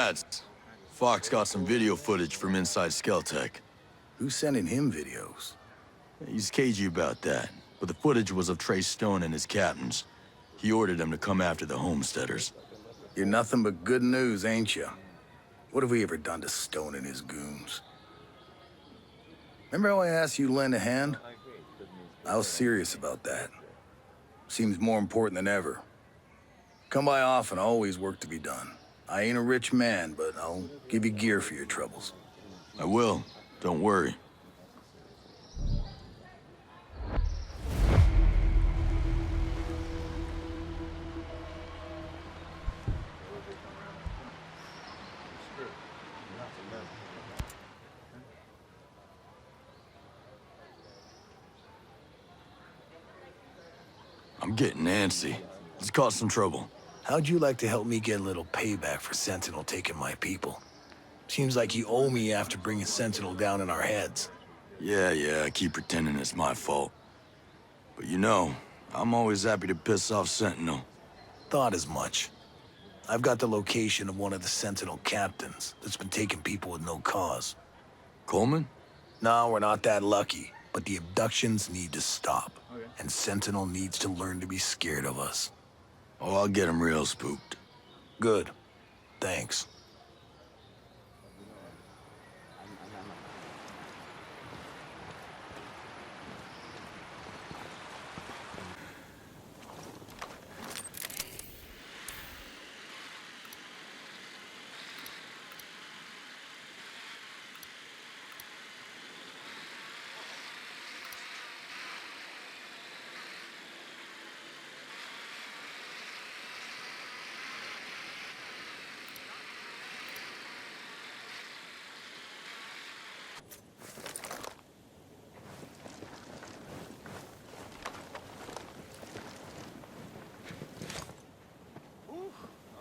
lads. Fox got some video footage from inside Skeltech. Who's sending him videos? He's cagey about that, but the footage was of Trey Stone and his captains. He ordered them to come after the homesteaders. You're nothing but good news, ain't you? What have we ever done to Stone and his goons? Remember how I asked you to lend a hand? I was serious about that. Seems more important than ever. Come by often, always work to be done. I ain't a rich man, but I'll give you gear for your troubles. I will. Don't worry. I'm getting antsy. It's caused some trouble. How'd you like to help me get a little payback for Sentinel taking my people? Seems like you owe me after bringing Sentinel down in our heads. Yeah, I keep pretending it's my fault. But you know, I'm always happy to piss off Sentinel. Thought as much. I've got the location of one of the Sentinel captains that's been taking people with no cause. Coleman? No, we're not that lucky, but the abductions need to stop. Okay. And Sentinel needs to learn to be scared of us. Oh, I'll get him real spooked. Good. Thanks.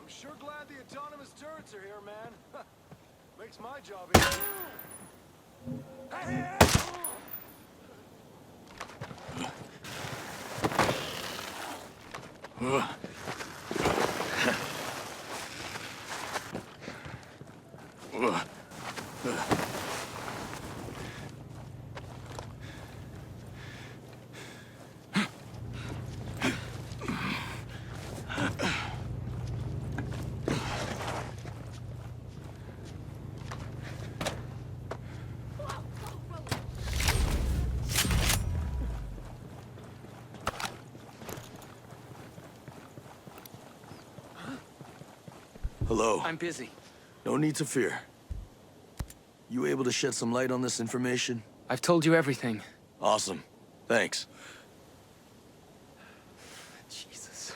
Sure glad the autonomous turrets are here, man. Makes my job easier. Hey! Hello. I'm busy. No need to fear. You able to shed some light on this information? I've told you everything. Awesome. Thanks. Jesus.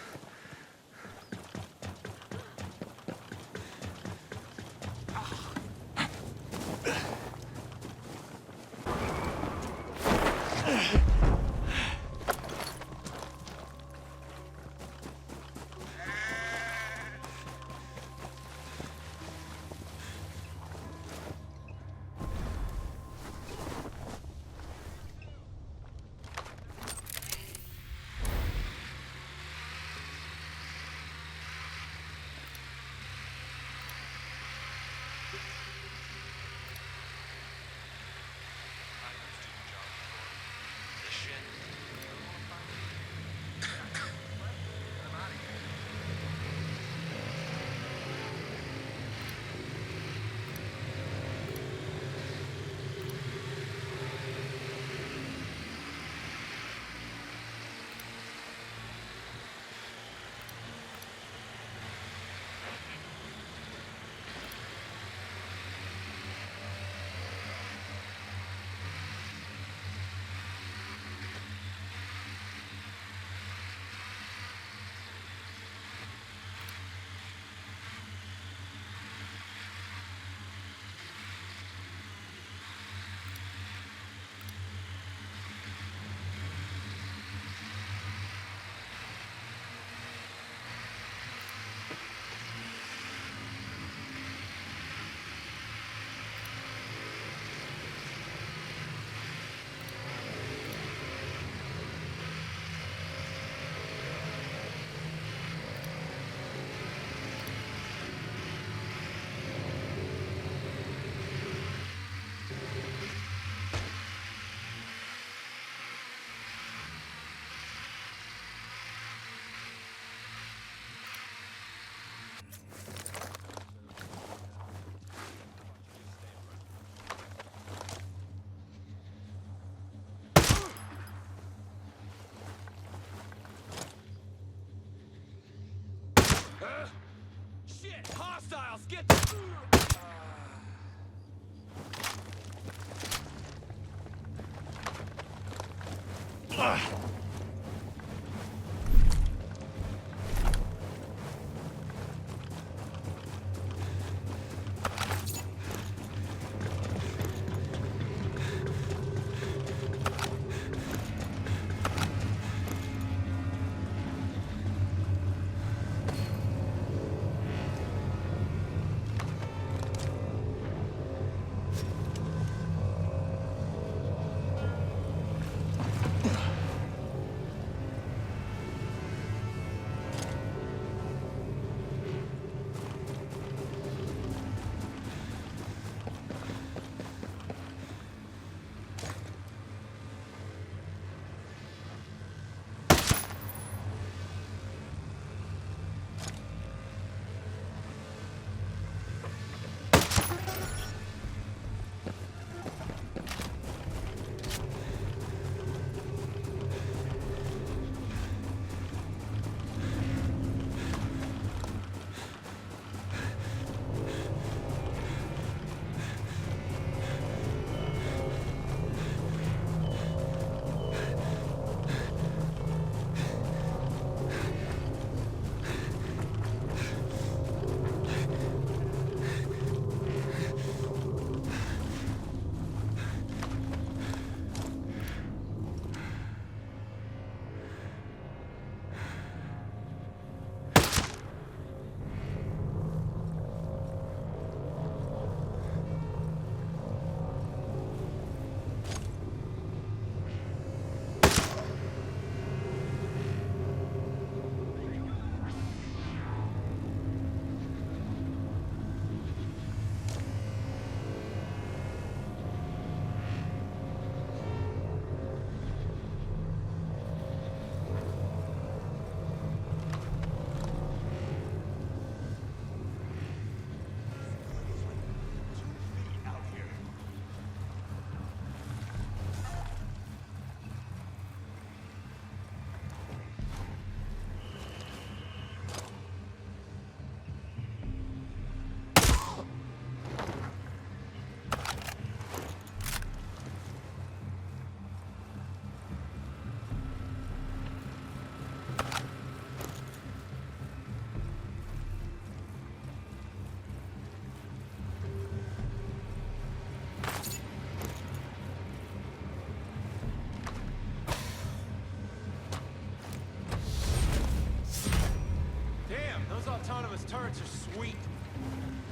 Autonomous turrets are sweet.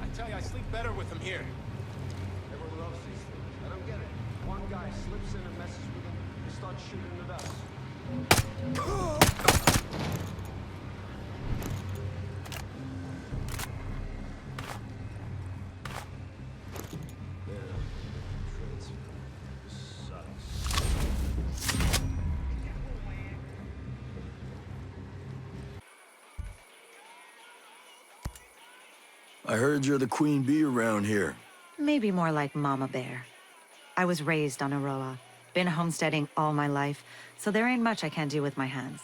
I tell you, I sleep better with them here. Everyone loves these things. I don't get it. One guy slips in and messes with them, they start shooting at us. I heard you're the queen bee around here. Maybe more like Mama Bear. I was raised on Aroa, been homesteading all my life, so there ain't much I can't do with my hands.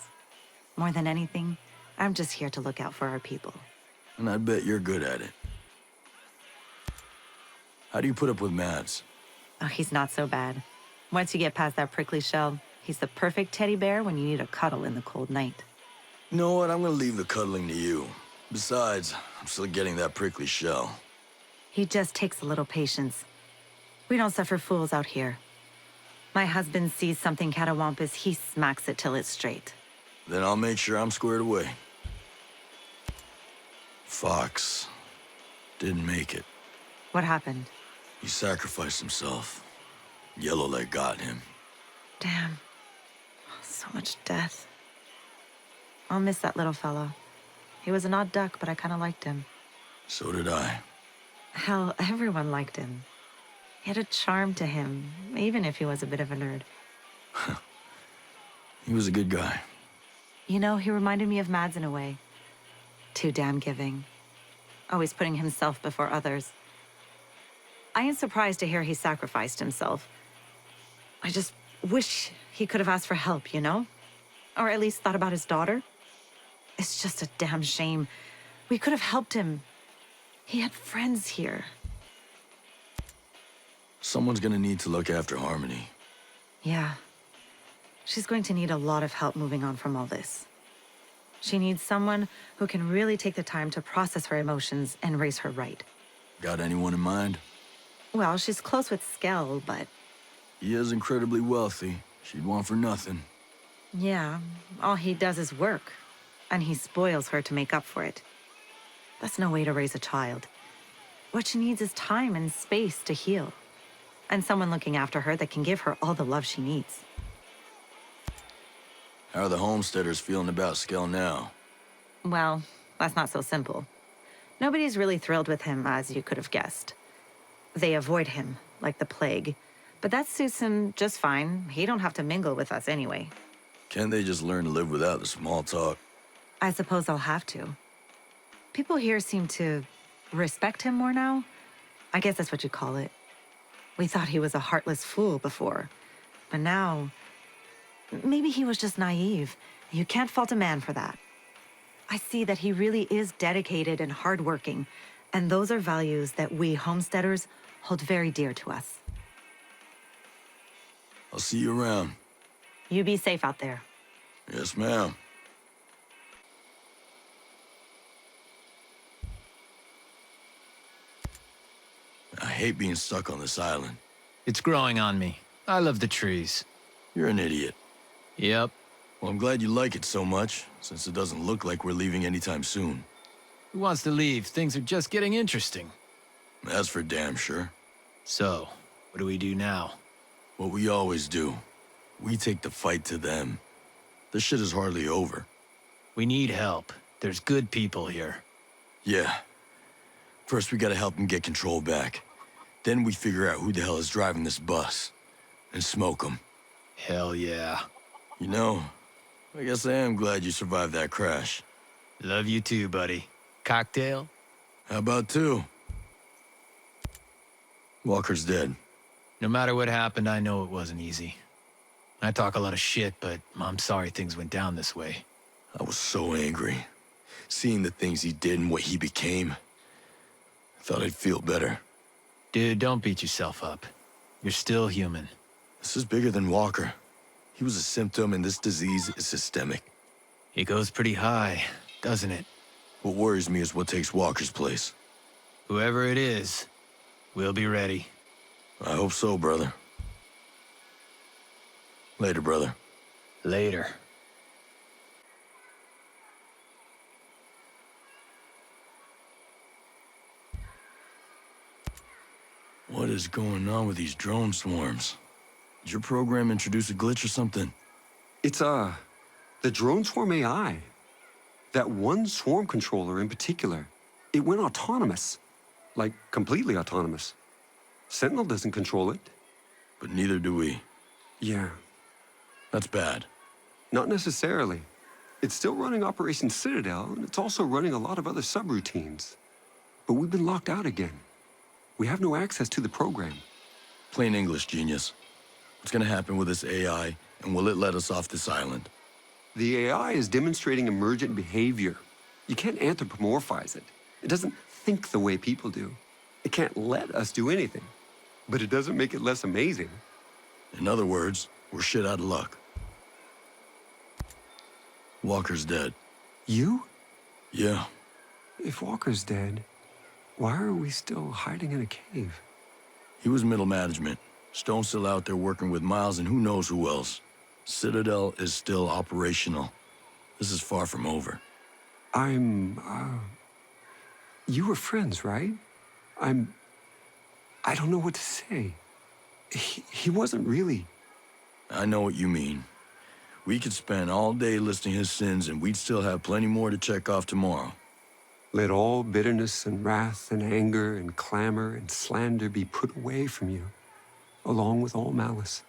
More than anything, I'm just here to look out for our people. And I bet you're good at it. How do you put up with Mads? Oh, he's not so bad. Once you get past that prickly shell, he's the perfect teddy bear when you need a cuddle in the cold night. You know what? I'm gonna leave the cuddling to you. Besides, I'm still getting that prickly shell. He just takes a little patience. We don't suffer fools out here. My husband sees something catawampus, he smacks it till it's straight. Then I'll make sure I'm squared away. Fox didn't make it. What happened? He sacrificed himself. Yellowleg got him. Damn. So much death. I'll miss that little fellow. He was an odd duck, but I kind of liked him. So did I. Hell, everyone liked him. He had a charm to him, even if he was a bit of a nerd. He was a good guy. You know, he reminded me of Mads in a way. Too damn giving. Always putting himself before others. I ain't surprised to hear he sacrificed himself. I just wish he could have asked for help, you know? Or at least thought about his daughter. It's just a damn shame. We could have helped him. He had friends here. Someone's gonna need to look after Harmony. Yeah. She's going to need a lot of help moving on from all this. She needs someone who can really take the time to process her emotions and raise her right. Got anyone in mind? Well, she's close with Skell, but He is incredibly wealthy. She'd want for nothing. yeah, all he does is work, and he spoils her to make up for it. That's no way to raise a child. What she needs is time and space to heal, and someone looking after her that can give her all the love she needs. How are the homesteaders feeling about Skell now? Well, that's not so simple. Nobody's really thrilled with him, as you could have guessed. They avoid him, like the plague. But that suits him just fine. He don't have to mingle with us anyway. Can't they just learn to live without the small talk? I suppose I'll have to. People here seem to respect him more now. I guess that's what you call it. We thought he was a heartless fool before. But now, maybe he was just naive. You can't fault a man for that. I see that he really is dedicated and hardworking, and those are values that we homesteaders hold very dear to us. I'll see you around. You be safe out there. Yes, ma'am. I hate being stuck on this island. It's growing on me. I love the trees. You're an idiot. Yep. Well, I'm glad you like it so much, since it doesn't look like we're leaving anytime soon. Who wants to leave? Things are just getting interesting. That's for damn sure. So, what do we do now? What we always do. We take the fight to them. This shit is hardly over. We need help. There's good people here. Yeah. First, we gotta help them get control back. Then we figure out who the hell is driving this bus. And smoke them. Hell yeah. You know, I guess I am glad you survived that crash. Love you too, buddy. Cocktail? How about two? Walker's dead. No matter what happened, I know it wasn't easy. I talk a lot of shit, but I'm sorry things went down this way. I was so angry. Seeing the things he did and what he became. I thought I'd feel better. Dude, don't beat yourself up. You're still human. This is bigger than Walker. He was a symptom, and this disease is systemic. It goes pretty high, doesn't it? What worries me is what takes Walker's place. Whoever it is, we'll be ready. I hope so, brother. Later, brother. Later. What is going on with these drone swarms? Did your program introduce a glitch or something? It's, the drone swarm AI. That one swarm controller in particular, it went autonomous. Like, completely autonomous. Sentinel doesn't control it. But neither do we. Yeah, That's bad. not necessarily. It's still running Operation Citadel, and it's also running a lot of other subroutines. But we've been locked out again. We have no access to the program. Plain English, genius. What's gonna happen with this AI, and will it let us off this island? The AI is demonstrating emergent behavior. You can't anthropomorphize it. It doesn't think the way people do. It can't let us do anything. But it doesn't make it less amazing. In other words, we're shit out of luck. Walker's dead. You? Yeah, If Walker's dead, why are we still hiding in a cave? he was middle management. Stone's still out there working with Miles and who knows who else. Citadel is still operational. This is far from over. You were friends, right? I don't know what to say. He wasn't really. I know what you mean. We could spend all day listing his sins and we'd still have plenty more to check off tomorrow. Let all bitterness and wrath and anger and clamor and slander be put away from you, along with all malice.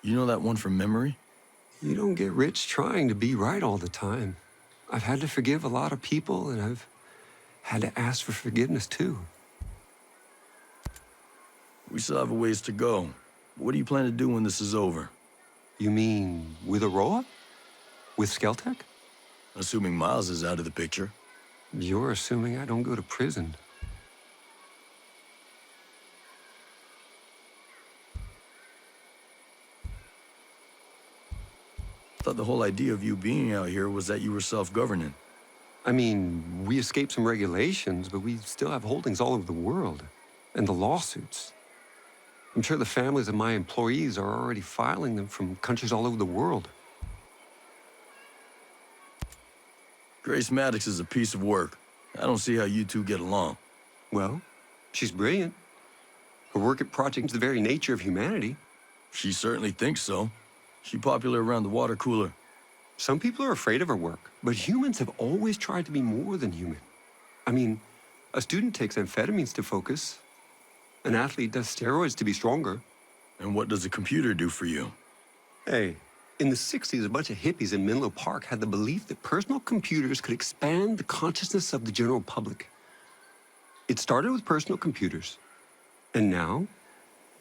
You know that one from memory? You don't get rich trying to be right all the time. I've had to forgive a lot of people, and I've had to ask for forgiveness too. We still have a ways to go. What do you plan to do when this is over? You mean with Aroa? With Skeltec? Assuming Miles is out of the picture. You're assuming I don't go to prison. Thought the whole idea of you being out here was that you were self-governing. I mean, we escaped some regulations, but we still have holdings all over the world. And the lawsuits. I'm sure the families of my employees are already filing them from countries all over the world. Grace Maddox is a piece of work. I don't see how you two get along. Well, she's brilliant. Her work at Project is the very nature of humanity. She certainly thinks so. She popular around the water cooler. Some people are afraid of her work, but humans have always tried to be more than human. I mean, a student takes amphetamines to focus. An athlete does steroids to be stronger. And what does a computer do for you? Hey, in the 60s, a bunch of hippies in Menlo Park had the belief that personal computers could expand the consciousness of the general public. It started with personal computers. And now,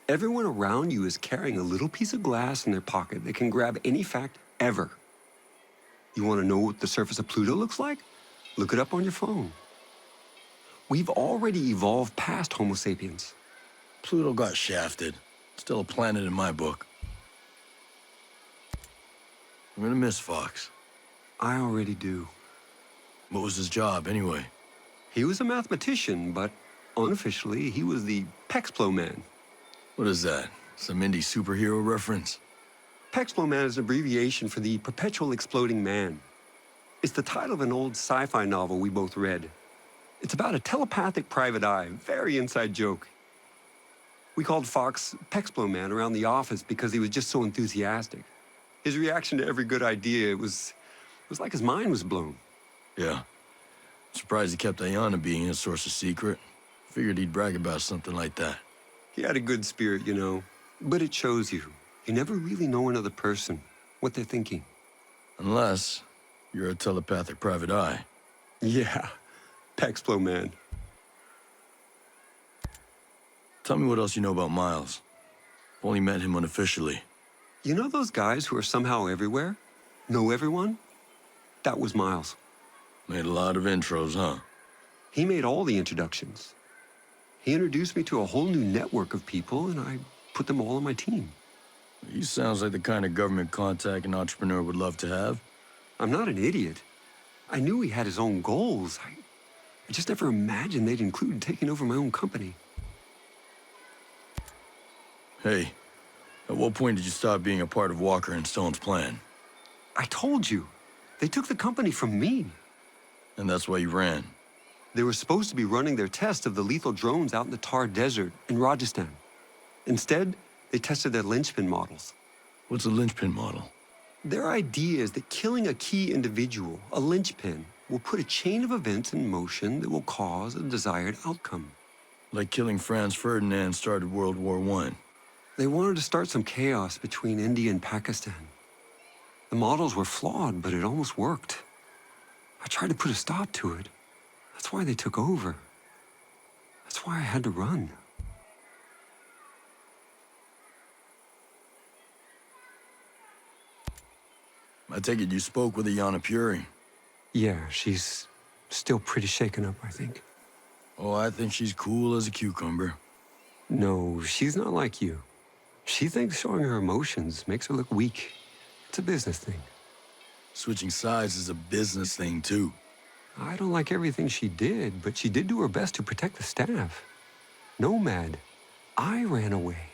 everyone around you is carrying a little piece of glass in their pocket that can grab any fact ever. You want to know what the surface of Pluto looks like? Look it up on your phone. We've already evolved past Homo sapiens. Pluto got shafted. Still a planet in my book. I'm gonna miss Fox. I already do. What was his job, anyway? He was a mathematician, but unofficially, he was the Pexplo Man. What is that? Some indie superhero reference? Pexplo Man is an abbreviation for the Perpetual Exploding Man. It's the title of an old sci-fi novel we both read. It's about a telepathic private eye, very inside joke. We called Fox Pexplo Man around the office because he was just so enthusiastic. His reaction to every good idea was like his mind was blown. Yeah. Surprised he kept Ayana being his source of secret. Figured he'd brag about something like that. He had a good spirit, you know, but it shows you. You never really know another person, what they're thinking. Unless you're a telepathic private eye. Yeah, Pexplo Man. Tell me what else you know about Miles. Only met him unofficially. You know those guys who are somehow everywhere? Know everyone? That was Miles. Made a lot of intros, huh? He made all the introductions. He introduced me to a whole new network of people, and I put them all on my team. He sounds like the kind of government contact an entrepreneur would love to have. I'm not an idiot. I knew he had his own goals. I just never imagined they'd include taking over my own company. Hey, at what point did you stop being a part of Walker and Stone's plan? I told you. They took the company from me. And that's why you ran. They were supposed to be running their test of the lethal drones out in the Thar Desert in Rajasthan. Instead, they tested their linchpin models. What's a linchpin model? Their idea is that killing a key individual, a linchpin, will put a chain of events in motion that will cause a desired outcome. Like killing Franz Ferdinand started World War I. They wanted to start some chaos between India and Pakistan. The models were flawed, but it almost worked. I tried to put a stop to it. That's why they took over. That's why I had to run. I take it you spoke with Ayana Puri. Yeah, she's still pretty shaken up, I think. Oh, I think she's cool as a cucumber. No, she's not like you. She thinks showing her emotions makes her look weak. It's a business thing. Switching sides is a business thing, too. I don't like everything she did, but she did do her best to protect the staff. Nomad, I ran away,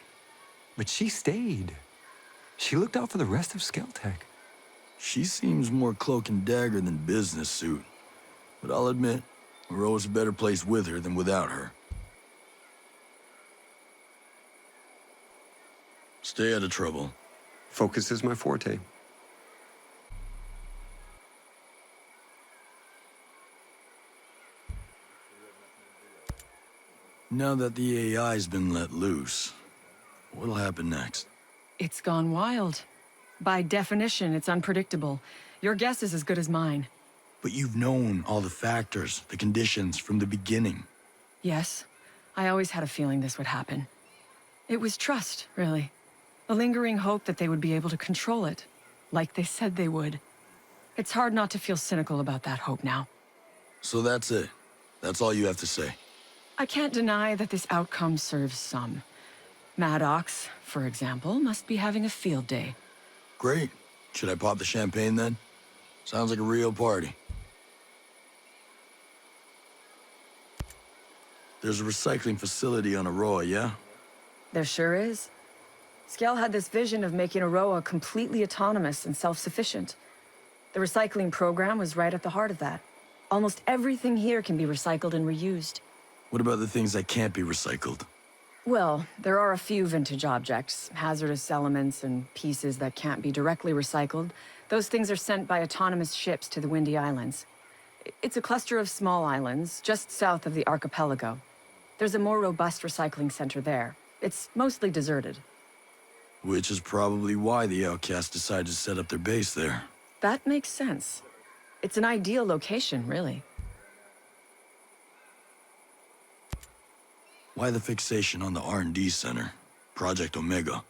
but she stayed. She looked out for the rest of Skeltec. She seems more cloak and dagger than business suit. But I'll admit, we're always a better place with her than without her. Stay out of trouble. Focus is my forte. Now that the AI's been let loose, what'll happen next? It's gone wild. By definition, it's unpredictable. Your guess is as good as mine. But you've known all the factors, the conditions from the beginning. Yes, I always had a feeling this would happen. It was trust, really. A lingering hope that they would be able to control it, like they said they would. It's hard not to feel cynical about that hope now. So that's it. That's all you have to say. I can't deny that this outcome serves some. Maddox, for example, must be having a field day. Great. Should I pop the champagne then? Sounds like a real party. There's a recycling facility on Aroa, yeah? There sure is. Skell had this vision of making Aroa completely autonomous and self-sufficient. The recycling program was right at the heart of that. Almost everything here can be recycled and reused. What about the things that can't be recycled? Well, there are a few vintage objects, hazardous elements and pieces that can't be directly recycled. Those things are sent by autonomous ships to the Windy Islands. It's a cluster of small islands, just south of the archipelago. There's a more robust recycling center there. It's mostly deserted. Which is probably why the outcasts decided to set up their base there. That makes sense. It's an ideal location, really. Why the fixation on the R&D center? Project Omega.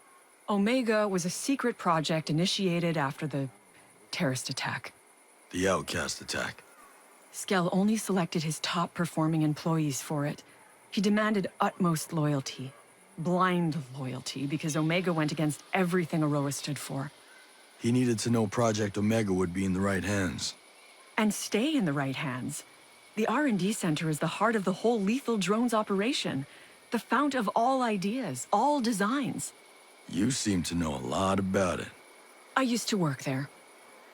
Omega was a secret project initiated after the terrorist attack. The outcast attack. Skell only selected his top-performing employees for it. He demanded utmost loyalty. Blind loyalty, because Omega went against everything Aroa stood for. He needed to know Project Omega would be in the right hands. And stay in the right hands. The R&D Center is the heart of the whole lethal drones operation. The fount of all ideas, all designs. You seem to know a lot about it. I used to work there.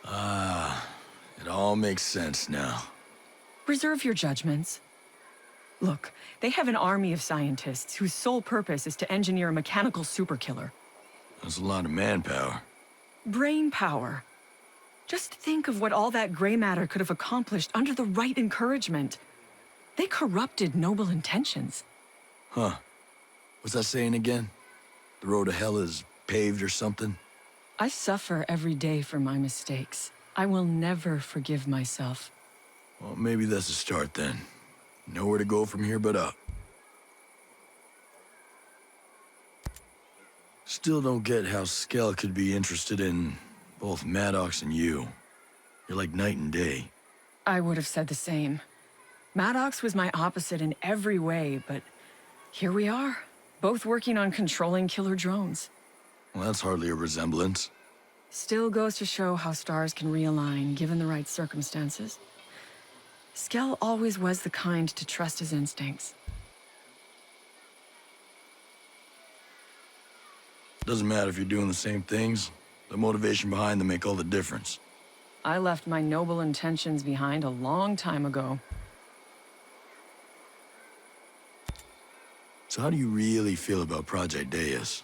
Ah, it all makes sense now. Reserve your judgments. Look, they have an army of scientists whose sole purpose is to engineer a mechanical superkiller. That's a lot of manpower. Brain power. Just think of what all that gray matter could have accomplished under the right encouragement. They corrupted noble intentions. Huh. What's that saying again? The road to hell is paved or something? I suffer every day for my mistakes. I will never forgive myself. Well, maybe that's a start then. Nowhere to go from here but up. Still don't get how Skell could be interested in both Maddox and you. You're like night and day. I would have said the same. Maddox was my opposite in every way, but here we are, both working on controlling killer drones. Well, that's hardly a resemblance. Still goes to show how stars can realign given the right circumstances. Skell always was the kind to trust his instincts. Doesn't matter if you're doing the same things. The motivation behind them make all the difference. I left my noble intentions behind a long time ago. So how do you really feel about Project Deus?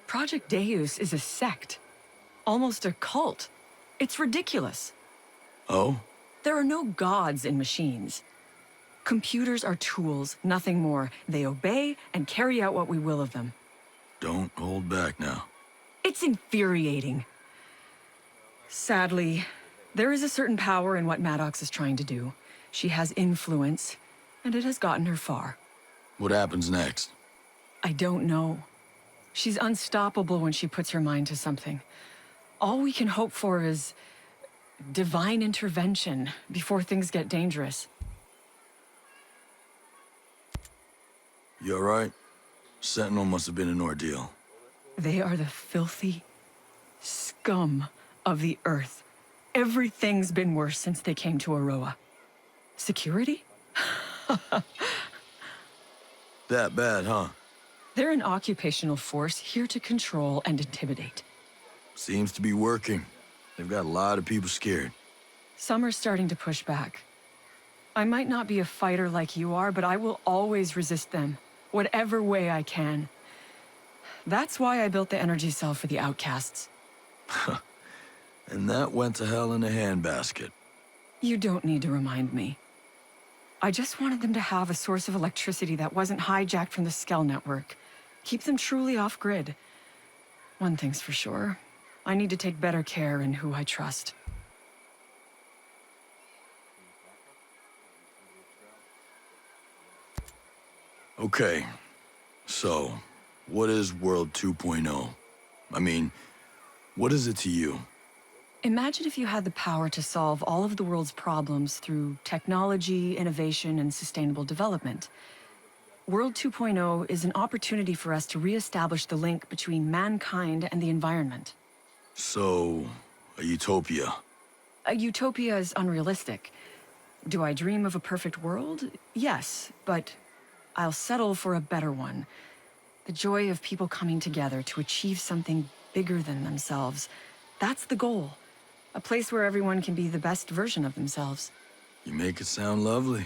Project Deus is a sect. Almost a cult. It's ridiculous. Oh? There are no gods in machines. Computers are tools, nothing more. They obey and carry out what we will of them. Don't hold back now. It's infuriating. Sadly, there is a certain power in what Maddox is trying to do. She has influence, and it has gotten her far. What happens next? I don't know. She's unstoppable when she puts her mind to something. All we can hope for is divine intervention before things get dangerous. You all right? Sentinel must have been an ordeal. They are the filthy scum of the earth. Everything's been worse since they came to Aroa. Security? That bad, huh? They're an occupational force here to control and intimidate. Seems to be working. They've got a lot of people scared. Some are starting to push back. I might not be a fighter like you are, but I will always resist them, whatever way I can. That's why I built the energy cell for the outcasts. And that went to hell in a handbasket. You don't need to remind me. I just wanted them to have a source of electricity that wasn't hijacked from the Skell network. Keep them truly off-grid. One thing's for sure. I need to take better care in who I trust. Okay. So, what is World 2.0? I mean, what is it to you? Imagine if you had the power to solve all of the world's problems through technology, innovation, and sustainable development. World 2.0 is an opportunity for us to reestablish the link between mankind and the environment. So, A utopia. A utopia is unrealistic. Do I dream of a perfect world? Yes, but I'll settle for a better one. The joy of people coming together to achieve something bigger than themselves. That's the goal. A place where everyone can be the best version of themselves. You make it sound lovely.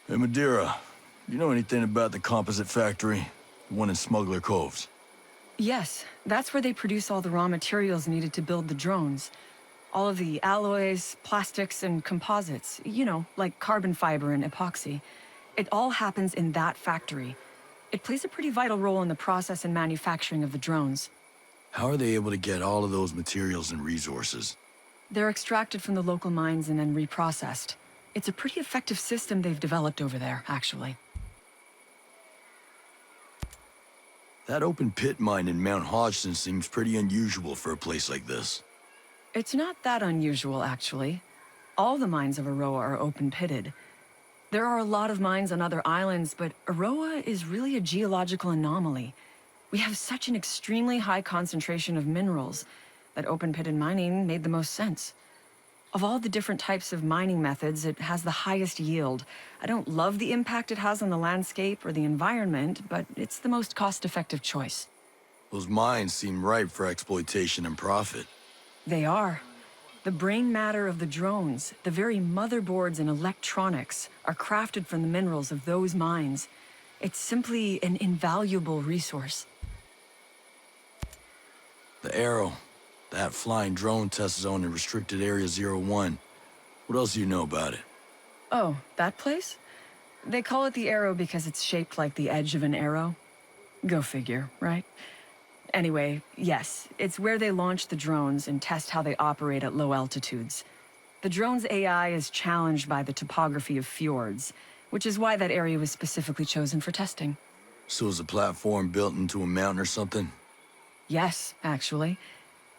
Hey, Madeira, you know anything about the composite factory? The one in Smuggler Coves? Yes, that's where they produce all the raw materials needed to build the drones. All of the alloys, plastics, and composites. You know, like carbon fiber and epoxy. It all happens in that factory. It plays a pretty vital role in the process and manufacturing of the drones. How are they able to get all of those materials and resources? They're extracted from the local mines and then reprocessed. It's a pretty effective system they've developed over there, actually. That open pit mine in Mount Hodgson seems pretty unusual for a place like this. It's not that unusual, actually. All the mines of Aroa are open-pitted. There are a lot of mines on other islands, but Aroa is really a geological anomaly. We have such an extremely high concentration of minerals that open-pitted mining made the most sense. Of all the different types of mining methods, it has the highest yield. I don't love the impact it has on the landscape or the environment, but it's the most cost-effective choice. Those mines seem ripe for exploitation and profit. They are. The brain matter of the drones, the very motherboards and electronics, are crafted from the minerals of those mines. It's simply an invaluable resource. The Arrow. That flying drone test zone in Restricted Area 01. What else do you know about it? Oh, that place? They call it the Arrow because it's shaped like the edge of an arrow. Go figure, right? Anyway, yes, it's where they launch the drones and test how they operate at low altitudes. The drone's AI is challenged by the topography of fjords, which is why that area was specifically chosen for testing. So is the platform built into a mountain or something? Yes, actually.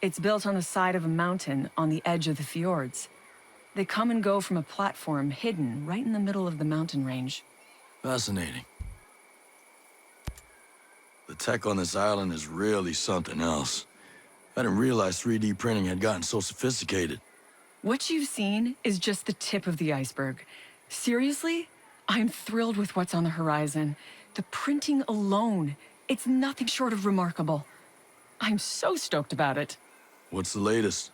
It's built on the side of a mountain on the edge of the fjords. They come and go from a platform hidden right in the middle of the mountain range. Fascinating. The tech on this island is really something else. I didn't realize 3D printing had gotten so sophisticated. What you've seen is just the tip of the iceberg. Seriously, I'm thrilled with what's on the horizon. The printing alone, it's nothing short of remarkable. I'm so stoked about it. What's the latest?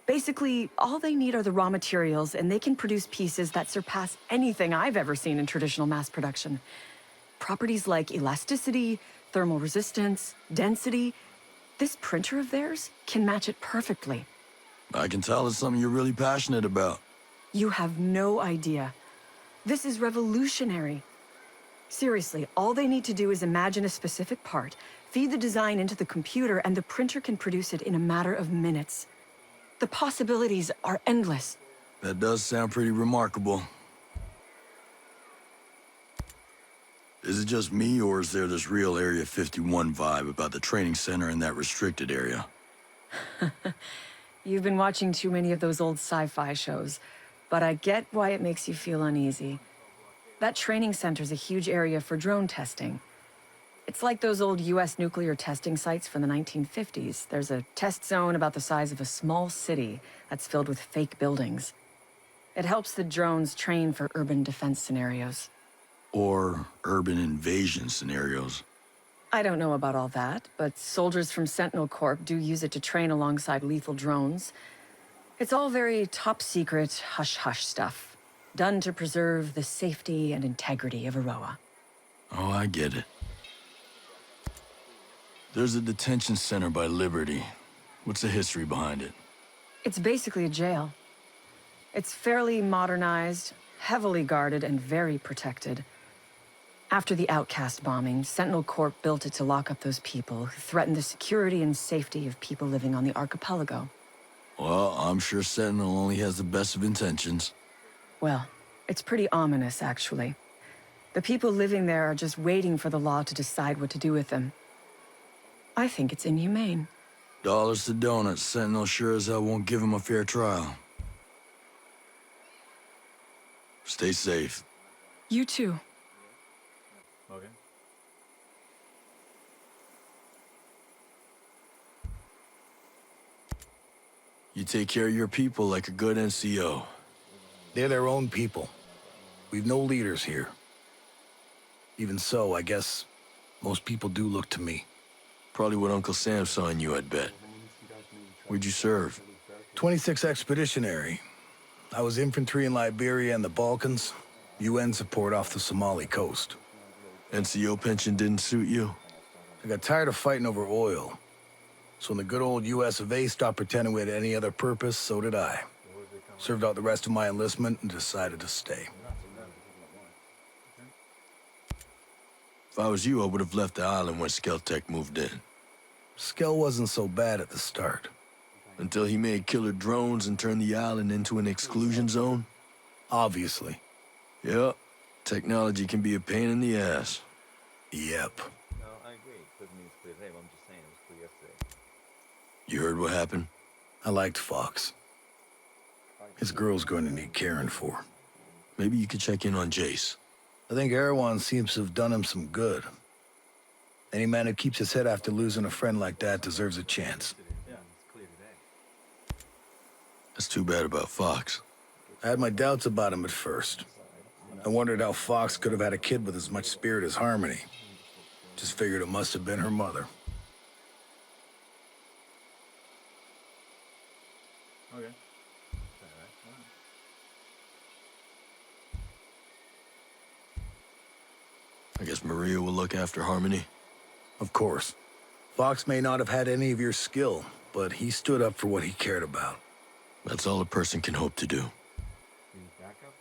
Basically, all they need are the raw materials, and they can produce pieces that surpass anything I've ever seen in traditional mass production. Properties like elasticity, thermal resistance, density. This printer of theirs can match it perfectly. I can tell it's something you're really passionate about. You have no idea. This is revolutionary. Seriously, all they need to do is imagine a specific part, feed the design into the computer, and the printer can produce it in a matter of minutes. The possibilities are endless. That does sound pretty remarkable. Is it just me, or is there this real Area 51 vibe about the training center in that restricted area? You've been watching too many of those old sci-fi shows, but I get why it makes you feel uneasy. That training center's a huge area for drone testing. It's like those old US nuclear testing sites from the 1950s. There's a test zone about the size of a small city that's filled with fake buildings. It helps the drones train for urban defense scenarios. Or urban invasion scenarios? I don't know about all that, but soldiers from Sentinel Corp do use it to train alongside lethal drones. It's all very top secret, hush-hush stuff. Done to preserve the safety and integrity of Aroa. Oh, I get it. There's a detention center by Liberty. What's the history behind it? It's basically a jail. It's fairly modernized, heavily guarded, and very protected. After the Outcast bombing, Sentinel Corp built it to lock up those people who threatened the security and safety of people living on the archipelago. Well, I'm sure Sentinel only has the best of intentions. Well, it's pretty ominous, actually. The people living there are just waiting for the law to decide what to do with them. I think it's inhumane. Dollars to donuts, Sentinel sure as hell won't give him a fair trial. Stay safe. You too. Okay. You take care of your people like a good NCO. They're their own people. We've no leaders here. Even so, I guess most people do look to me. Probably what Uncle Sam saw in you, I'd bet. Where'd you serve? 26 Expeditionary. I was infantry in Liberia and the Balkans. UN support off the Somali coast. NCO pension didn't suit you? I got tired of fighting over oil. So when the good old US of A stopped pretending we had any other purpose, so did I. Served out the rest of my enlistment and decided to stay. If I was you, I would have left the island when Skeltec moved in. Skell wasn't so bad at the start. Until he made killer drones and turned the island into an exclusion zone? Obviously. Yep. Technology can be a pain in the ass. Yep. No, I agree. It doesn't mean it's clear today, but I'm just saying it was clear yesterday. You heard what happened? I liked Fox. His girl's going to need caring for. Maybe you could check in on Jace. I think Erewhon seems to have done him some good. Any man who keeps his head after losing a friend like that deserves a chance. Yeah, it's clear today. That's too bad about Fox. I had my doubts about him at first. I wondered how Fox could have had a kid with as much spirit as Harmony. Just figured it must have been her mother. Okay. I guess Maria will look after Harmony. Of course. Fox may not have had any of your skill, but he stood up for what he cared about. That's all a person can hope to do. Need backup?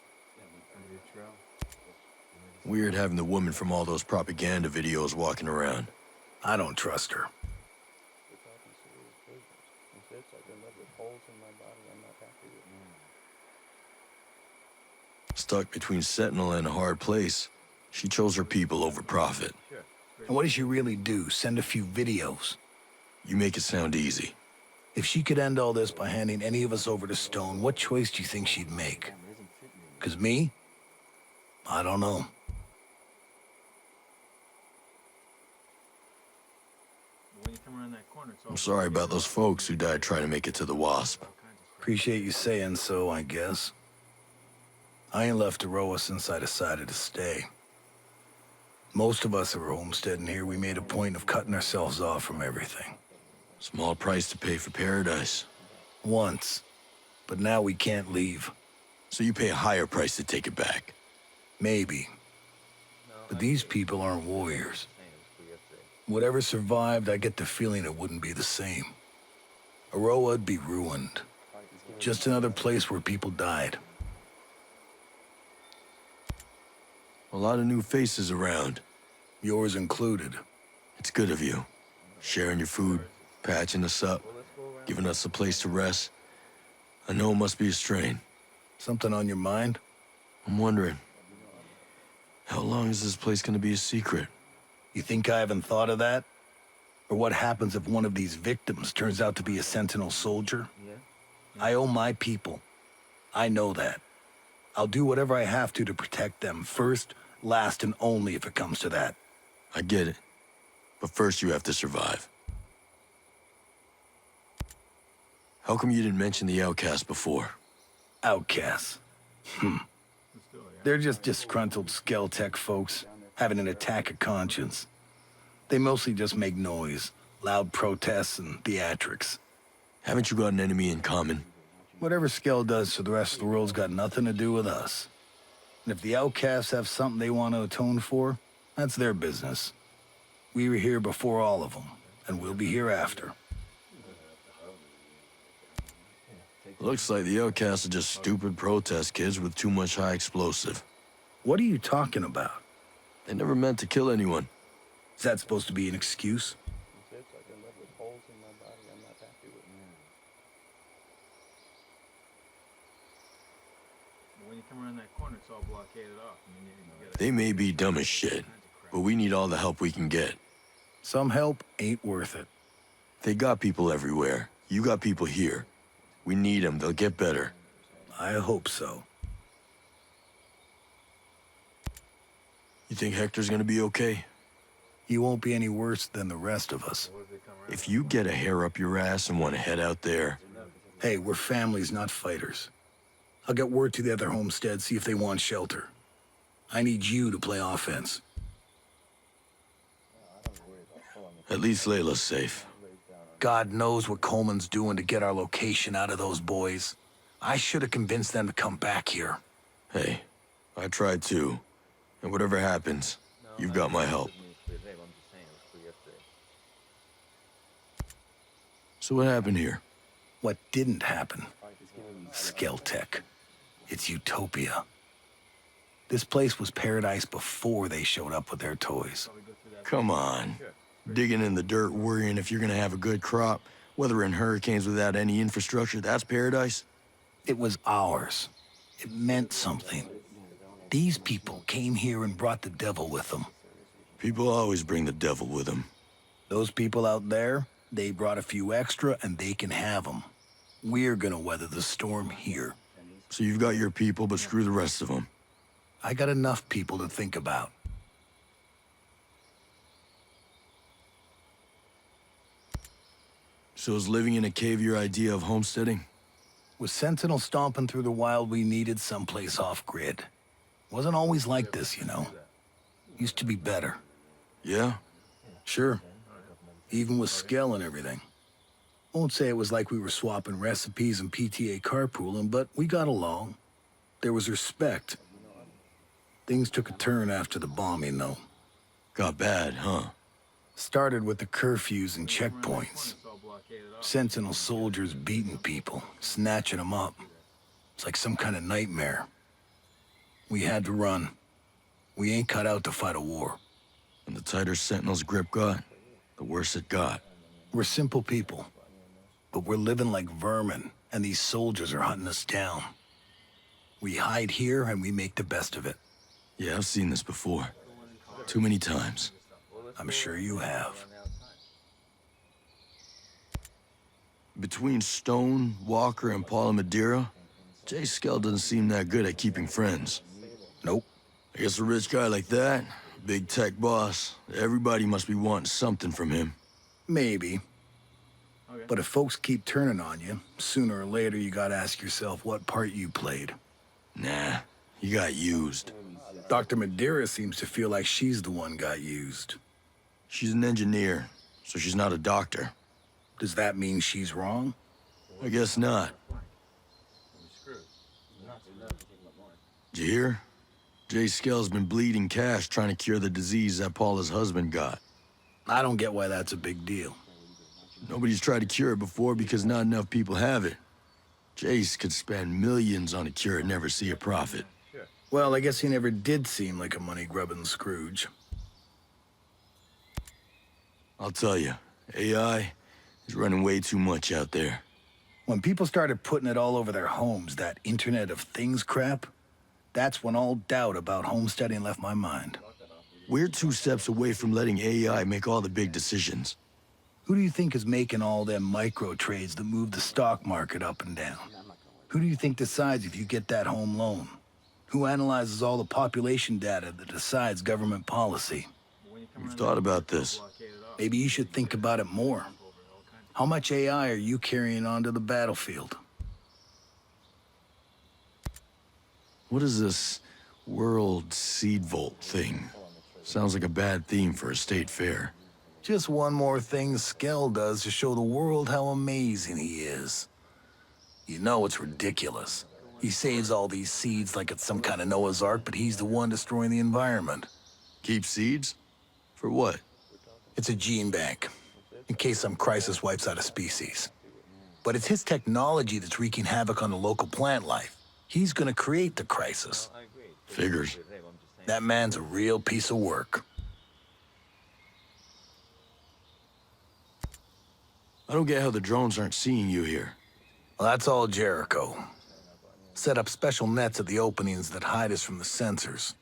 Under your trail? Weird having the woman from all those propaganda videos walking around. I don't trust her. Stuck between Sentinel and a hard place, she chose her people over profit. And what does she really do? Send a few videos? You make it sound easy. If she could end all this by handing any of us over to Stone, what choice do you think she'd make? 'Cause me? I don't know. When you come around that corner, it's all I'm sorry about those folks who died trying to make it to the Wasp. Appreciate you saying so, I guess. I ain't left Aroa since I decided to stay. Most of us who were homesteading here, we made a point of cutting ourselves off from everything. Small price to pay for paradise. Once. But now we can't leave. So you pay a higher price to take it back. Maybe. But these people aren't warriors. Whatever survived, I get the feeling it wouldn't be the same. Aroa'd be ruined. Just another place where people died. A lot of new faces around. Yours included. It's good of you. Sharing your food, patching us up, giving us a place to rest. I know it must be a strain. Something on your mind? I'm wondering, how long is this place gonna be a secret? You think I haven't thought of that? Or what happens if one of these victims turns out to be a Sentinel soldier? I owe my people. I know that. I'll do whatever I have to protect them, first, last, and only if it comes to that. I get it. But first you have to survive. How come you didn't mention the outcast before? Outcasts. They're just disgruntled Skeltec folks, having an attack of conscience. They mostly just make noise, loud protests and theatrics. Haven't you got an enemy in common? Whatever Skell does to the rest of the world's got nothing to do with us. And if the outcasts have something they want to atone for, that's their business. We were here before all of them, and we'll be here after. Looks like the outcasts are just stupid protest kids with too much high explosive. What are you talking about? They never meant to kill anyone. Is that supposed to be an excuse? When you come around that corner, it's all blockaded off. I mean, you get They may be dumb as shit, but we need all the help we can get. Some help ain't worth it. They got people everywhere. You got people here. We need them. They'll get better. I hope so. You think Hector's gonna be okay? He won't be any worse than the rest of us. If you get a hair up your ass and want to head out there, Hey, we're families, not fighters. I'll get word to the other homesteads, see if they want shelter. I need you to play offense. At least Layla's safe. God knows what Coleman's doing to get our location out of those boys. I should have convinced them to come back here. Hey, I tried too. And whatever happens, you've got my help. So what happened here? What didn't happen? Skeltech. It's utopia. This place was paradise before they showed up with their toys. Come on. Digging in the dirt, worrying if you're gonna have a good crop, weathering hurricanes without any infrastructure, that's paradise? It was ours. It meant something. These people came here and brought the devil with them. People always bring the devil with them. Those people out there, they brought a few extra and they can have them. We're gonna weather the storm here. So you've got your people, but screw the rest of them. I got enough people to think about. So is living in a cave your idea of homesteading? With Sentinel stomping through the wild, we needed someplace off-grid. Wasn't always like this, you know. Used to be better. Yeah? Sure. Even with skill and everything. Won't say it was like we were swapping recipes and PTA carpooling, but we got along. There was respect. Things took a turn after the bombing, though. Got bad, huh? Started with the curfews and checkpoints. Sentinel soldiers beating people, snatching them up. It's like some kind of nightmare. We had to run. We ain't cut out to fight a war. And the tighter Sentinel's grip got, the worse it got. We're simple people. But we're living like vermin, and these soldiers are hunting us down. We hide here, and we make the best of it. Yeah, I've seen this before. Too many times. I'm sure you have. Between Stone, Walker, and Paula Madeira, Jay Skell doesn't seem that good at keeping friends. Nope. I guess a rich guy like that, big tech boss, everybody must be wanting something from him. Maybe. But if folks keep turning on you, sooner or later you gotta ask yourself what part you played. Nah, you got used. Dr. Madeira seems to feel like she's the one got used. She's an engineer, so she's not a doctor. Does that mean she's wrong? I guess not. Did you hear? Jay Skell's been bleeding cash trying to cure the disease that Paula's husband got. I don't get why that's a big deal. Nobody's tried to cure it before because not enough people have it. Jace could spend millions on a cure and never see a profit. Well, I guess he never did seem like a money-grubbing Scrooge. I'll tell you, AI is running way too much out there. When people started putting it all over their homes, that Internet of Things crap, that's when all doubt about homesteading left my mind. We're 2 steps away from letting AI make all the big decisions. Who do you think is making all them micro trades that move the stock market up and down? Who do you think decides if you get that home loan? Who analyzes all the population data that decides government policy? We've thought about this. Maybe you should think about it more. How much AI are you carrying onto the battlefield? What is this World Seed Vault thing? Sounds like a bad theme for a state fair. Just one more thing Skell does to show the world how amazing he is. You know it's ridiculous. He saves all these seeds like it's some kind of Noah's Ark, but he's the one destroying the environment. Keep seeds? For what? It's a gene bank, in case some crisis wipes out a species. But it's his technology that's wreaking havoc on the local plant life. He's gonna create the crisis. Figures. That man's a real piece of work. I don't get how the drones aren't seeing you here. Well, that's all Jericho. Set up special nets at the openings that hide us from the sensors.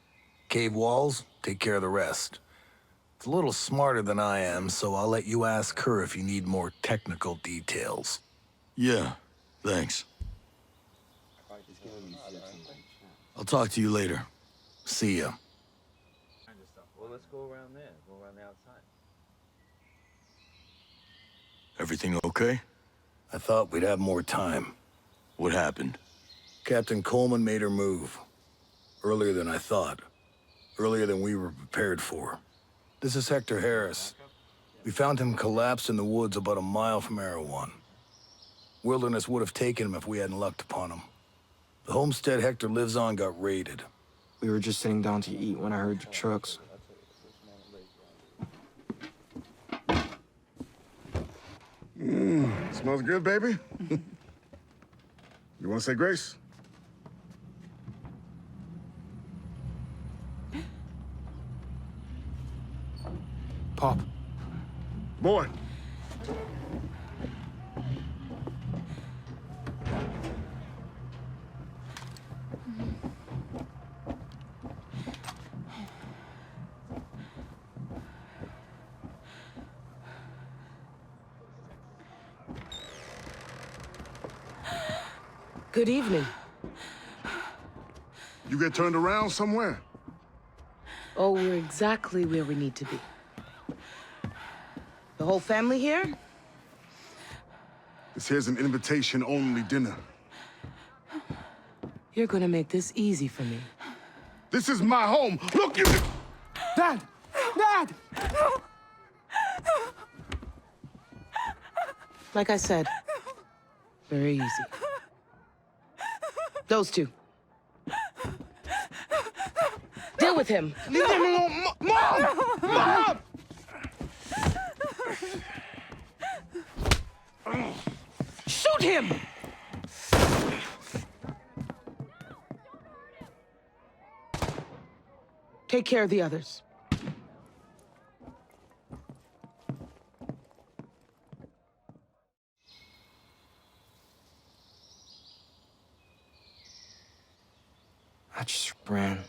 Cave walls, take care of the rest. It's a little smarter than I am, so I'll let you ask her if you need more technical details. Yeah, thanks. I'll talk to you later. See ya. Well, let's go around there. Go around the outside. Everything okay? I thought we'd have more time. What happened? Captain Coleman made her move. Earlier than I thought. Earlier than we were prepared for. This is Hector Harris. We found him collapsed in the woods about a mile from Erewhon. Wilderness would have taken him if we hadn't lucked upon him. The homestead Hector lives on got raided. We were just sitting down to eat when I heard the trucks. Smells good, baby. You want to say grace? Pop. Boy. Good evening. You get turned around somewhere? Oh, we're exactly where we need to be. The whole family here? This here's an invitation-only dinner. You're gonna make this easy for me. This is my home. Look, you... Dad! Dad! Like I said, very easy. Those two. Deal with him. Leave him alone. Mom! Mom! Shoot him! Take care of the others. I just ran.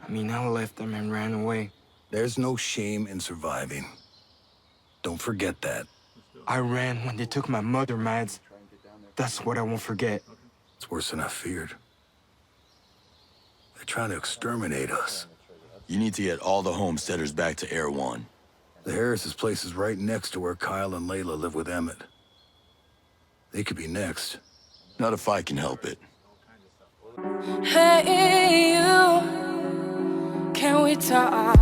I left them and ran away. There's no shame in surviving. Don't forget that. I ran when they took my mother, Mads. That's what I won't forget. It's worse than I feared. They're trying to exterminate us. You need to get all the homesteaders back to Erewhon. The Harris's place is right next to where Kyle and Layla live with Emmett. They could be next. Not if I can help it. Hey, you, can we talk?